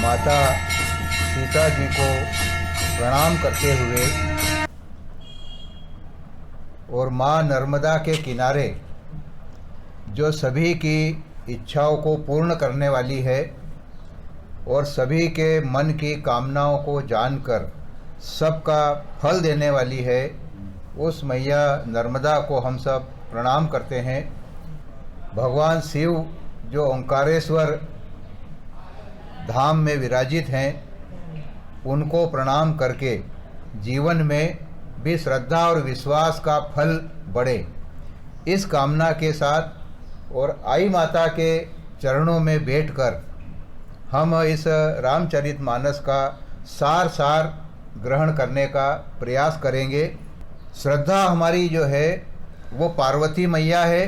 माता सीता जी को प्रणाम करते हुए और माँ नर्मदा के किनारे जो सभी की इच्छाओं को पूर्ण करने वाली है और सभी के मन की कामनाओं को जानकर सबका फल देने वाली है, उस मैया नर्मदा को हम सब प्रणाम करते हैं। भगवान शिव जो ओंकारेश्वर धाम में विराजित हैं, उनको प्रणाम करके जीवन में भी श्रद्धा और विश्वास का फल बढ़े, इस कामना के साथ और आई माता के चरणों में बैठकर हम इस रामचरितमानस का सार ग्रहण करने का प्रयास करेंगे। श्रद्धा हमारी जो है वो पार्वती मैया है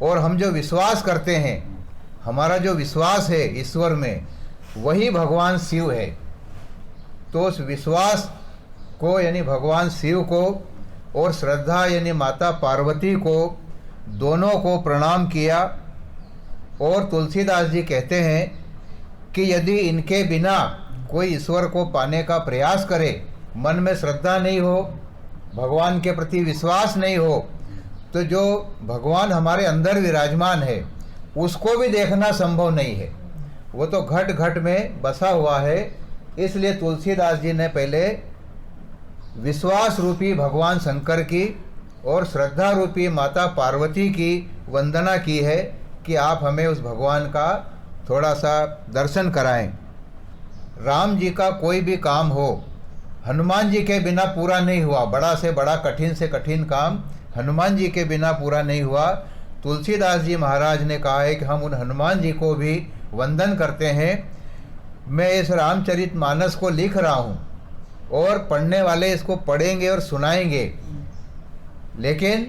और हम जो विश्वास करते हैं, हमारा जो विश्वास है ईश्वर में, वही भगवान शिव है। तो उस विश्वास को यानी भगवान शिव को और श्रद्धा यानी माता पार्वती को, दोनों को प्रणाम किया। और तुलसीदास जी कहते हैं कि यदि इनके बिना कोई ईश्वर को पाने का प्रयास करे, मन में श्रद्धा नहीं हो, भगवान के प्रति विश्वास नहीं हो, तो जो भगवान हमारे अंदर विराजमान है उसको भी देखना संभव नहीं है। वो तो घट घट में बसा हुआ है। इसलिए तुलसीदास जी ने पहले विश्वास रूपी भगवान शंकर की और श्रद्धा रूपी माता पार्वती की वंदना की है कि आप हमें उस भगवान का थोड़ा सा दर्शन कराएं। राम जी का कोई भी काम हो, हनुमान जी के बिना पूरा नहीं हुआ। बड़ा से बड़ा, कठिन से कठिन काम हनुमान जी के बिना पूरा नहीं हुआ। तुलसीदास जी महाराज ने कहा है कि हम उन हनुमान जी को भी वंदन करते हैं। मैं इस रामचरितमानस को लिख रहा हूँ और पढ़ने वाले इसको पढ़ेंगे और सुनाएंगे, लेकिन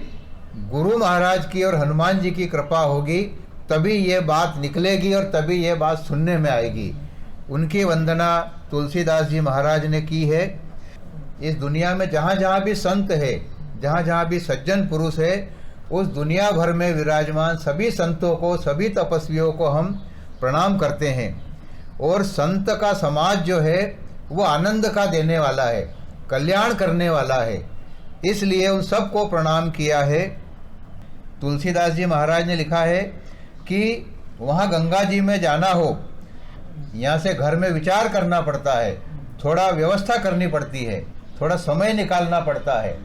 गुरु महाराज की और हनुमान जी की कृपा होगी तभी ये बात निकलेगी और तभी ये बात सुनने में आएगी। उनकी वंदना तुलसीदास जी महाराज ने की है। इस दुनिया में जहाँ जहाँ भी संत है, जहाँ जहाँ भी सज्जन पुरुष है, उस दुनिया भर में विराजमान सभी संतों को, सभी तपस्वियों को हम प्रणाम करते हैं। और संत का समाज जो है वो आनंद का देने वाला है, कल्याण करने वाला है, इसलिए उन सबको प्रणाम किया है। तुलसीदास जी महाराज ने लिखा है कि वहाँ गंगा जी में जाना हो, यहाँ से घर में विचार करना पड़ता है, थोड़ा व्यवस्था करनी पड़ती है, थोड़ा समय निकालना पड़ता है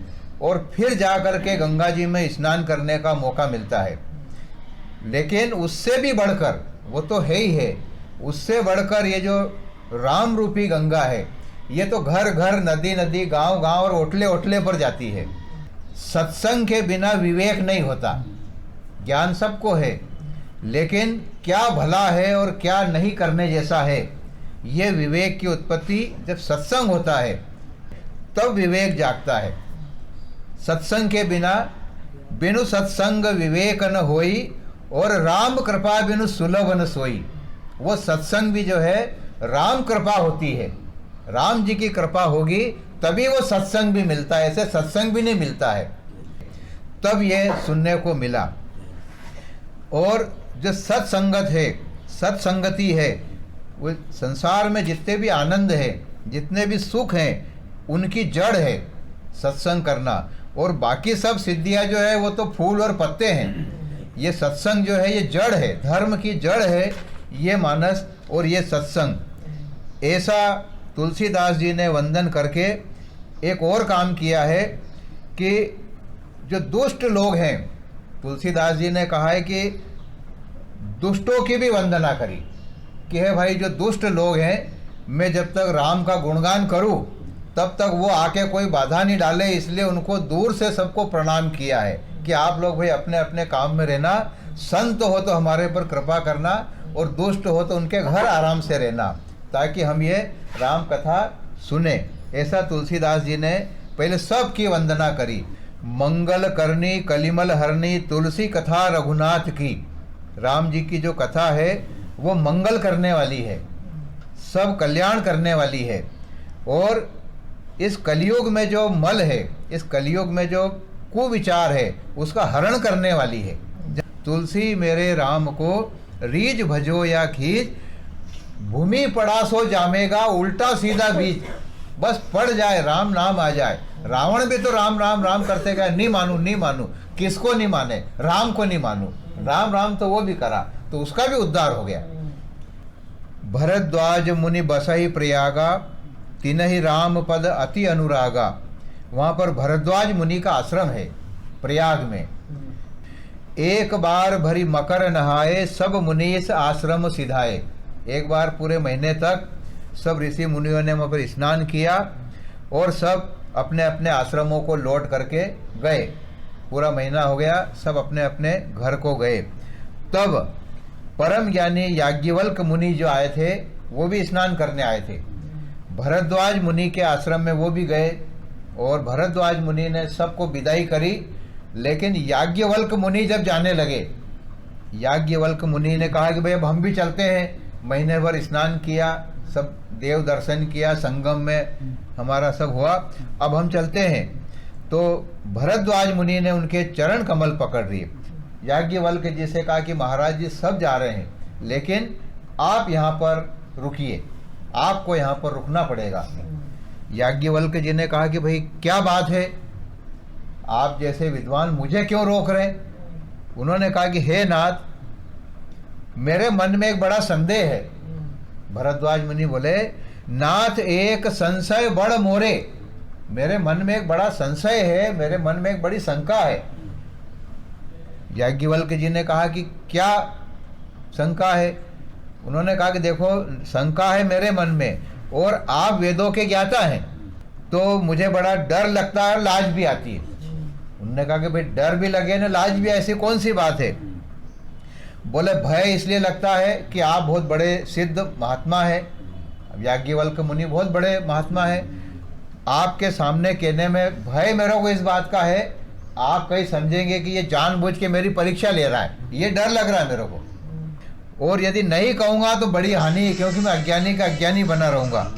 और फिर जा कर के गंगा जी में स्नान करने का मौका मिलता है। लेकिन उससे भी बढ़कर, वो तो है ही है, उससे बढ़कर ये जो राम रूपी गंगा है, ये तो घर घर, नदी नदी, गांव गांव और ओटले ओटले पर जाती है। सत्संग के बिना विवेक नहीं होता। ज्ञान सबको है, लेकिन क्या भला है और क्या नहीं करने जैसा है, ये विवेक की उत्पत्ति जब सत्संग होता है तब विवेक जागता है। सत्संग के बिना बिनु सत्संग विवेक न होई और राम कृपा बिनु सुलभ न सोई। वो सत्संग भी जो है राम कृपा होती है, राम जी की कृपा होगी तभी वो सत्संग भी मिलता है, ऐसे सत्संग भी नहीं मिलता है। तब ये सुनने को मिला। और जो सत्संगत है, सत्संगति है, वो संसार में जितने भी आनंद है, जितने भी सुख हैं, उनकी जड़ है सत्संग करना। और बाकी सब सिद्धियां जो है वो तो फूल और पत्ते हैं। ये सत्संग जो है ये जड़ है, धर्म की जड़ है ये मानस और ये सत्संग। ऐसा तुलसीदास जी ने वंदन करके एक और काम किया है कि जो दुष्ट लोग हैं, तुलसीदास जी ने कहा है कि दुष्टों की भी वंदना करी कि है भाई जो दुष्ट लोग हैं, मैं जब तक राम का गुणगान करूं तब तक वो आके कोई बाधा नहीं डाले, इसलिए उनको दूर से सबको प्रणाम किया है कि आप लोग भाई अपने अपने काम में रहना, संत हो तो हमारे पर कृपा करना और दुष्ट हो तो उनके घर आराम से रहना, ताकि हम ये राम कथा सुने। ऐसा तुलसीदास जी ने पहले सबकी वंदना करी। मंगल करनी कलिमल हरनी तुलसी कथा रघुनाथ की। राम जी की जो कथा है वो मंगल करने वाली है, सब कल्याण करने वाली है। और इस कलयुग में जो मल है, इस कलयुग में जो कुविचार है, उसका हरण करने वाली है। तुलसी मेरे राम को रीझ भजो या खींच, भूमि पड़ा सो जामेगा, उल्टा सीधा बीज, बस पड़ जाए राम नाम आ जाए। रावण भी तो राम राम राम करते गए, नहीं मानू नहीं मानू, किसको नहीं माने, राम को नहीं मानू, राम राम तो वो भी करा, तो उसका भी उद्धार हो गया। भरद्वाज मुनि बसहि प्रयागा, तिनहि राम पद अति अनुरागा। वहाँ पर भरद्वाज मुनि का आश्रम है प्रयाग में। एक बार भरी मकर नहाए, सब मुनीस आश्रम सिधाए। एक बार पूरे महीने तक सब ऋषि मुनियों ने वहाँ पर स्नान किया और सब अपने अपने आश्रमों को लौट करके गए। पूरा महीना हो गया, सब अपने अपने घर को गए। तब परम ज्ञानी याज्ञवल्क मुनि जो आए थे वो भी स्नान करने आए थे। भरद्वाज मुनि के आश्रम में वो भी गए और भरद्वाज मुनि ने सबको विदाई करी। लेकिन याज्ञवल्क मुनि जब जाने लगे, याज्ञवल्क मुनि ने कहा कि भाई अब हम भी चलते हैं। महीने भर स्नान किया, सब देव दर्शन किया, संगम में हमारा सब हुआ, अब हम चलते हैं। तो भरद्वाज मुनि ने उनके चरण कमल पकड़ लिए। याज्ञवल्क जी से कहा कि महाराज जी सब जा रहे हैं, लेकिन आप यहाँ पर रुकिए, आपको यहाँ पर रुकना पड़ेगा। याज्ञवल्क जी ने कहा कि भाई क्या बात है, आप जैसे विद्वान मुझे क्यों रोक रहे हैं। उन्होंने कहा कि हे नाथ, मेरे मन में एक बड़ा संदेह है। भरद्वाज मुनि बोले, नाथ एक संशय बड़ मोरे, मेरे मन में एक बड़ा संशय है, मेरे मन में एक बड़ी शंका है। याज्ञवल्क जी ने कहा कि क्या शंका है। उन्होंने कहा कि देखो, शंका है मेरे मन में और आप वेदों के ज्ञाता हैं, तो मुझे बड़ा डर लगता है, लाज भी आती है। उन्होंने कहा कि भाई डर भी लगे ना लाज भी, ऐसी कौन सी बात है। बोले भय इसलिए लगता है कि आप बहुत बड़े सिद्ध महात्मा है। याज्ञवल्क मुनि बहुत बड़े महात्मा है, आपके सामने कहने में भय मेरे को इस बात का है, आप कहीं समझेंगे कि ये जानबूझ के मेरी परीक्षा ले रहा है, ये डर लग रहा है मेरे को। और यदि नहीं कहूँगा तो बड़ी हानि है, क्योंकि मैं अज्ञानी का अज्ञानी बना रहूँगा।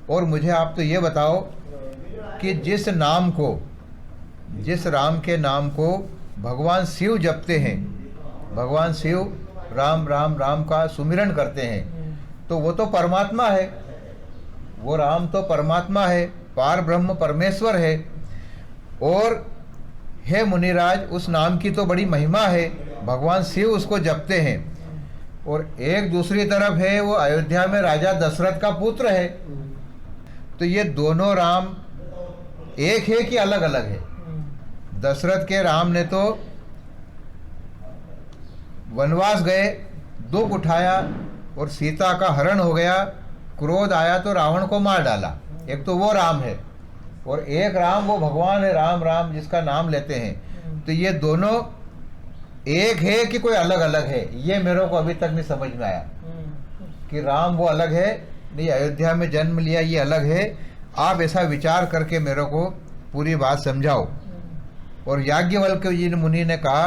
और मुझे आप तो ये बताओ कि जिस नाम को, जिस राम के नाम को भगवान शिव जपते हैं, भगवान शिव राम राम राम का सुमिरन करते हैं, तो वो तो परमात्मा है, वो राम तो परमात्मा है, पार ब्रह्म परमेश्वर है। और हे मुनिराज, उस नाम की तो बड़ी महिमा है, भगवान शिव उसको जपते हैं। और एक दूसरी तरफ है वो अयोध्या में राजा दशरथ का पुत्र है। तो ये दोनों राम एक है कि अलग अलग है। दशरथ के राम ने तो वनवास गए, दुख उठाया और सीता का हरण हो गया, क्रोध आया तो रावण को मार डाला। एक तो वो राम है और एक राम वो भगवान है, राम राम जिसका नाम लेते हैं। तो ये दोनों एक है कि कोई अलग अलग है, ये मेरे को अभी तक नहीं समझ में आया कि राम वो अलग है, नहीं अयोध्या में जन्म लिया ये अलग है। आप ऐसा विचार करके मेरे को पूरी बात समझाओ। और याज्ञवल्क्य जी मुनि ने कहा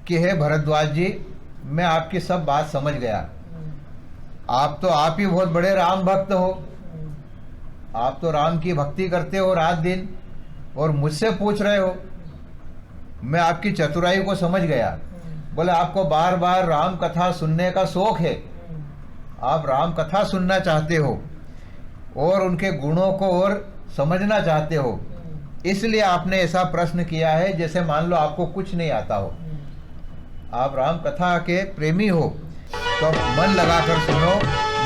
कि हे भरद्वाज जी, मैं आपकी सब बात समझ गया। आप ही बहुत बड़े राम भक्त हो, आप तो राम की भक्ति करते हो रात दिन और मुझसे पूछ रहे हो। मैं आपकी चतुराई को समझ गया। बोले आपको बार बार राम कथा सुनने का शौक है, आप राम कथा सुनना चाहते हो और उनके गुणों को और समझना चाहते हो, इसलिए आपने ऐसा प्रश्न किया है जैसे मान लो आपको कुछ नहीं आता हो। आप राम कथा के प्रेमी हो तो मन लगाकर सुनो,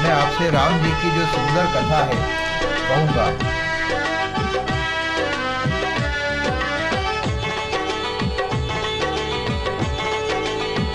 मैं आपसे राम जी की जो सुंदर कथा है कहूँगा।